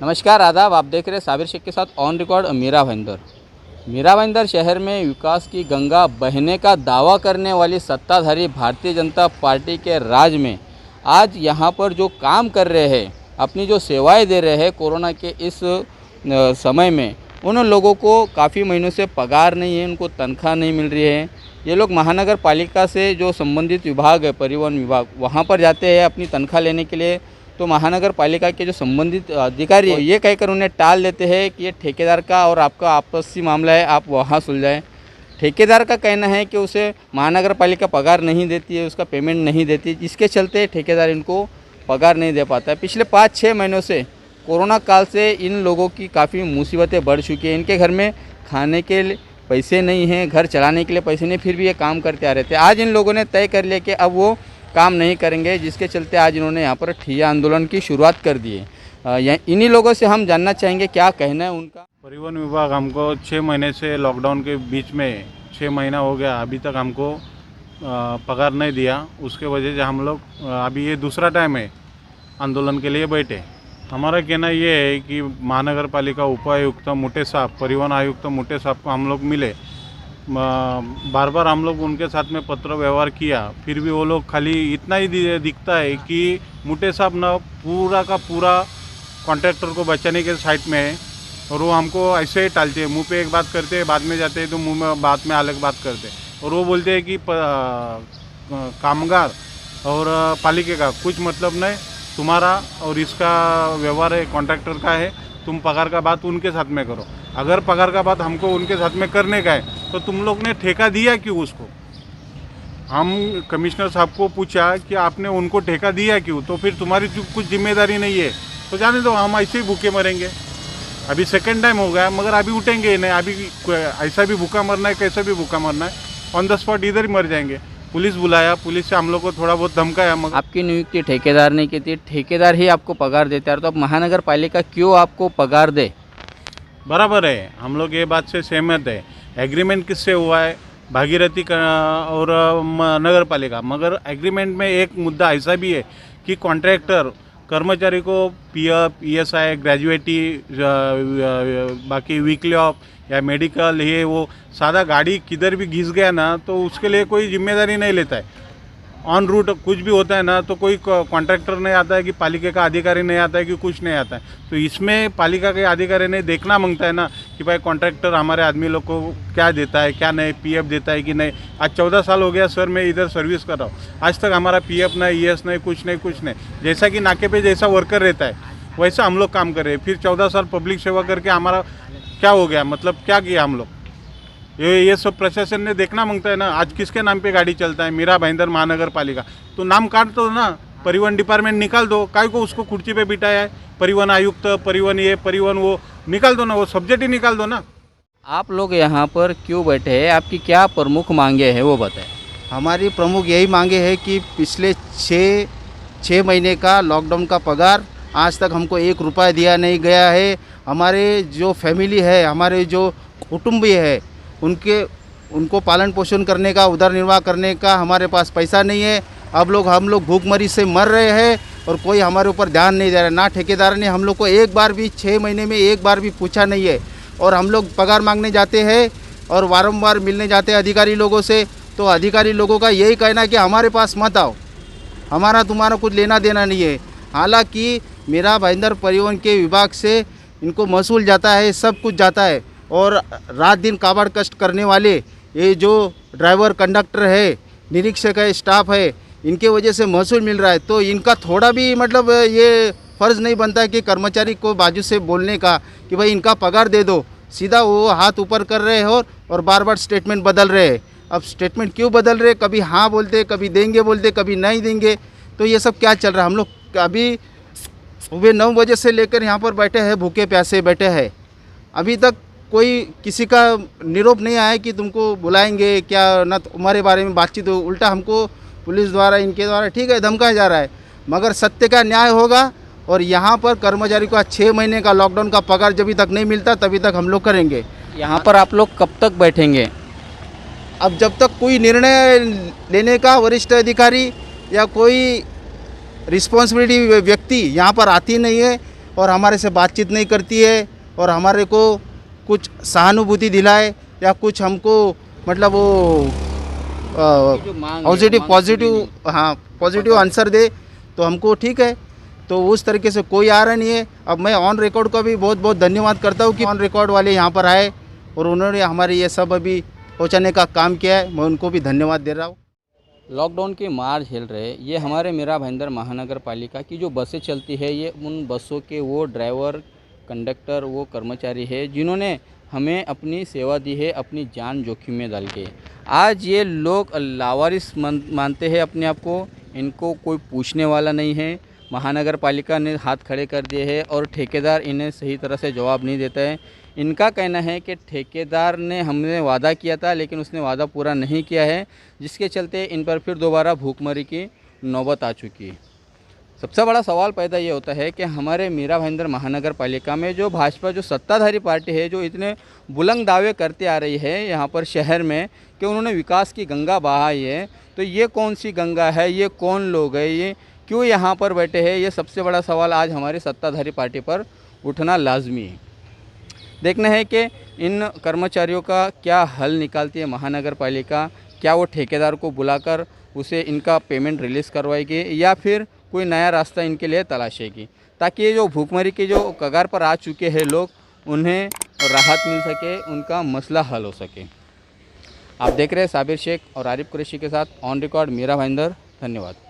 नमस्कार आदाब, आप देख रहे हैं साबिर शेख के साथ ऑन रिकॉर्ड मीरा भाईंदर। मीरा भाईंदर शहर में विकास की गंगा बहने का दावा करने वाली सत्ताधारी भारतीय जनता पार्टी के राज में आज यहाँ पर जो काम कर रहे हैं, अपनी जो सेवाएं दे रहे हैं कोरोना के इस समय में, उन लोगों को काफ़ी महीनों से पगार नहीं है, उनको तनख्वाह नहीं मिल रही है। ये लोग महानगर पालिका से जो संबंधित विभाग है, परिवहन विभाग, वहाँ पर जाते हैं अपनी तनख्वाह लेने के लिए। तो महानगर पालिका के जो संबंधित अधिकारी है, ये कहकर उन्हें टाल देते हैं कि ये ठेकेदार का और आपका आपसी मामला है, आप वहाँ सुलझाएं। ठेकेदार का कहना है कि उसे महानगर पालिका पगार नहीं देती है, उसका पेमेंट नहीं देती है, जिसके चलते ठेकेदार इनको पगार नहीं दे पाता है। पिछले 5-6 महीनों से कोरोना काल से इन लोगों की काफ़ी मुसीबतें बढ़ चुकी हैं। इनके घर में खाने के लिए पैसे नहीं हैं, घर चलाने के लिए पैसे नहीं, फिर भी ये काम करते आ रहे थे। आज इन लोगों ने तय कर लिया कि अब वो काम नहीं करेंगे, जिसके चलते आज इन्होंने यहाँ पर ठिया आंदोलन की शुरुआत कर दी है। इन्हीं लोगों से हम जानना चाहेंगे क्या कहना है उनका। परिवहन विभाग हमको 6 महीने से लॉकडाउन के बीच में 6 महीना हो गया, अभी तक हमको पगार नहीं दिया। उसके वजह से हम लोग अभी ये दूसरा टाइम है आंदोलन के लिए बैठे। हमारा कहना ये है कि महानगर पालिका उपायुक्त मोटे साहब, परिवहन आयुक्त मोटे साहब को हम लोग मिले, बार बार हम लोग उनके साथ में पत्र व्यवहार किया, फिर भी वो लोग खाली इतना ही दिखता है कि मोटे साहब ना पूरा का पूरा कॉन्ट्रैक्टर को बचाने के साइड में है, और वो हमको ऐसे ही टालते हैं। मुंह पे एक बात करते हैं, बाद में जाते हैं तो मुंह में बात में अलग बात करते हैं। और वो बोलते हैं कि कामगार और पालिका का कुछ मतलब नहीं, तुम्हारा और इसका व्यवहार है कॉन्ट्रैक्टर का है, तुम पगार का बात उनके साथ में करो। अगर पगार का बात हमको उनके साथ में करने का है तो तुम लोग ने ठेका दिया क्यों उसको? हम कमिश्नर साहब को पूछा कि आपने उनको ठेका दिया क्यों? तो फिर तुम्हारी कुछ जिम्मेदारी नहीं है तो जाने दो, हम ऐसे ही भूखे मरेंगे। अभी सेकंड टाइम हो गया, मगर अभी उठेंगे ही नहीं। अभी ऐसा भी भूखा मरना है, कैसा भी भूखा मरना है, ऑन द स्पॉट इधर ही मर जाएंगे। पुलिस बुलाया, पुलिस से हम लोग को थोड़ा बहुत धमकाया। मगर आपकी नियुक्ति ठेकेदार ने की थी, ठेकेदार ही आपको पगार देता है, तो अब महानगर पालिका क्यों आपको पगार दे? बराबर है, हम लोग ये बात से सहमत है। एग्रीमेंट किससे हुआ है? भागीरथी और नगर पालिका। मगर एग्रीमेंट में एक मुद्दा ऐसा भी है कि कॉन्ट्रैक्टर कर्मचारी को पीएफ, ईएसआई, ग्रेजुएटी, बाकी वीकली ऑफ या मेडिकल, ये वो सादा गाड़ी किधर भी घिस गया ना तो उसके लिए कोई जिम्मेदारी नहीं लेता है। ऑन रूट कुछ भी होता है ना तो कोई कॉन्ट्रैक्टर नहीं आता है कि पालिका का अधिकारी नहीं आता है कि कुछ नहीं आता है। तो इसमें पालिका के अधिकारी ने देखना मांगता है ना कि भाई कॉन्ट्रैक्टर हमारे आदमी लोग को क्या देता है, क्या नहीं, पीएफ देता है कि नहीं। आज 14 साल हो गया सर, मैं इधर सर्विस कर रहा हूँ, आज तक हमारा पीएफ नहीं, ईएस नहीं, कुछ नहीं, कुछ नहीं। जैसा कि नाके पे जैसा वर्कर रहता है वैसा हम लोग काम कर रहे हैं। फिर 14 साल पब्लिक सेवा करके हमारा क्या हो गया, मतलब क्या किया हम लोग? ये सब प्रशासन ने देखना मांगता है ना। आज किसके नाम पे गाड़ी चलता है? मीरा भाईंदर महानगर पालिका। तो नाम काट दो ना, परिवहन डिपार्टमेंट निकाल दो। काय को उसको कुर्सी पे बिठाया है? परिवहन आयुक्त, परिवहन ये, परिवहन वो, निकाल दो ना, वो सब्जेक्ट ही निकाल दो ना। आप लोग यहाँ पर क्यों बैठे हैं? आपकी क्या प्रमुख मांगे हैं वो बताएं। हमारी प्रमुख यही मांगे हैं कि पिछले 6 महीने का लॉकडाउन का पगार आज तक हमको 1 रुपया दिया नहीं गया है। हमारे जो फैमिली है, हमारे जो कुटुंबी है, उनको पालन पोषण करने का, उधर निर्वाह करने का हमारे पास पैसा नहीं है। हम लोग भूखमरी से मर रहे हैं और कोई हमारे ऊपर ध्यान नहीं दे रहा है। ना ठेकेदार ने हम लोग को एक बार भी 6 महीने में एक बार भी पूछा नहीं है। और हम लोग पगार मांगने जाते हैं और वारंवार मिलने जाते हैं अधिकारी लोगों से, तो अधिकारी लोगों का यही कहना है कि हमारे पास मत आओ, हमारा तुम्हारा कुछ लेना देना नहीं है। हालांकि मीरा भाईंदर परिवहन के विभाग से इनको महसूल जाता है, सब कुछ जाता है। और रात दिन काबाड़ कष्ट करने वाले ये जो ड्राइवर, कंडक्टर है, निरीक्षक है, स्टाफ है, इनके वजह से महसूल मिल रहा है। तो इनका थोड़ा भी मतलब ये फ़र्ज़ नहीं बनता है कि कर्मचारी को बाजू से बोलने का कि भाई इनका पगार दे दो। सीधा वो हाथ ऊपर कर रहे हो और बार बार स्टेटमेंट बदल रहे हैं। अब स्टेटमेंट क्यों बदल रहे? कभी हाँ बोलते, कभी देंगे बोलते, कभी नहीं देंगे। तो ये सब क्या चल रहा है? हम लोग अभी सुबह 9 बजे से लेकर यहाँ पर बैठे हैं, भूखे प्यासे बैठे हैं। अभी तक कोई किसी का निरोप नहीं आया कि तुमको बुलाएंगे क्या, ना तुम्हारे बारे में बातचीत हो। उल्टा हमको पुलिस द्वारा, इनके द्वारा ठीक है धमकाया जा रहा है। मगर सत्य का न्याय होगा। और यहाँ पर कर्मचारी को 6 महीने का लॉकडाउन का पगार जब तक नहीं मिलता तभी तक हम लोग करेंगे। यहाँ पर आप लोग कब तक बैठेंगे? अब जब तक कोई निर्णय लेने का वरिष्ठ अधिकारी या कोई रिस्पॉन्सिबिलिटी व्यक्ति यहाँ पर आती नहीं है, और हमारे से बातचीत नहीं करती है और हमारे को कुछ सहानुभूति दिलाए या कुछ हमको मतलब वो जो मांग है, पॉजिटिव मांग पॉजिटिव हाँ पॉजिटिव आंसर दे तो हमको ठीक है। तो उस तरीके से कोई आ रहा नहीं है। अब मैं ऑन रिकॉर्ड का भी बहुत बहुत धन्यवाद करता हूँ कि ऑन रिकॉर्ड वाले यहाँ पर आए और उन्होंने हमारे ये सब अभी पहुँचाने का काम किया है। मैं उनको भी धन्यवाद दे रहा हूँ। लॉकडाउन की मार झेल रहे ये हमारे मीरा भाईंदर महानगर पालिका की जो बसें चलती है, ये उन बसों के वो ड्राइवर, कंडक्टर, वो कर्मचारी है जिन्होंने हमें अपनी सेवा दी है अपनी जान जोखिम में डाल के। आज ये लोग लावारिस मानते हैं अपने आप को, इनको कोई पूछने वाला नहीं है। महानगर पालिका ने हाथ खड़े कर दिए हैं और ठेकेदार इन्हें सही तरह से जवाब नहीं देता है। इनका कहना है कि ठेकेदार ने हमने वादा किया था लेकिन उसने वादा पूरा नहीं किया है, जिसके चलते इन पर फिर दोबारा भूखमरी की नौबत आ चुकी है। सबसे बड़ा सवाल पैदा ये होता है कि हमारे मीरा भाईंदर महानगर पालिका में जो भाजपा जो सत्ताधारी पार्टी है, जो इतने बुलंद दावे करते आ रही है यहाँ पर शहर में कि उन्होंने विकास की गंगा बहाई है, तो ये कौन सी गंगा है, ये कौन लोग हैं, ये क्यों यहाँ पर बैठे हैं, ये सबसे बड़ा सवाल आज हमारी सत्ताधारी पार्टी पर उठना लाजमी है। देखना है कि इन कर्मचारियों का क्या हल निकालती है महानगर पालिका। क्या वो ठेकेदार को बुलाकर उसे इनका पेमेंट रिलीज़ करवाएगी या फिर कोई नया रास्ता इनके लिए तलाशेगी, ताकि ये जो भूखमरी के जो कगार पर आ चुके हैं लोग, उन्हें राहत मिल सके, उनका मसला हल हो सके। आप देख रहे हैं साबिर शेख और आरिफ कुरैशी के साथ ऑन रिकॉर्ड मीरा भाईंदर। धन्यवाद।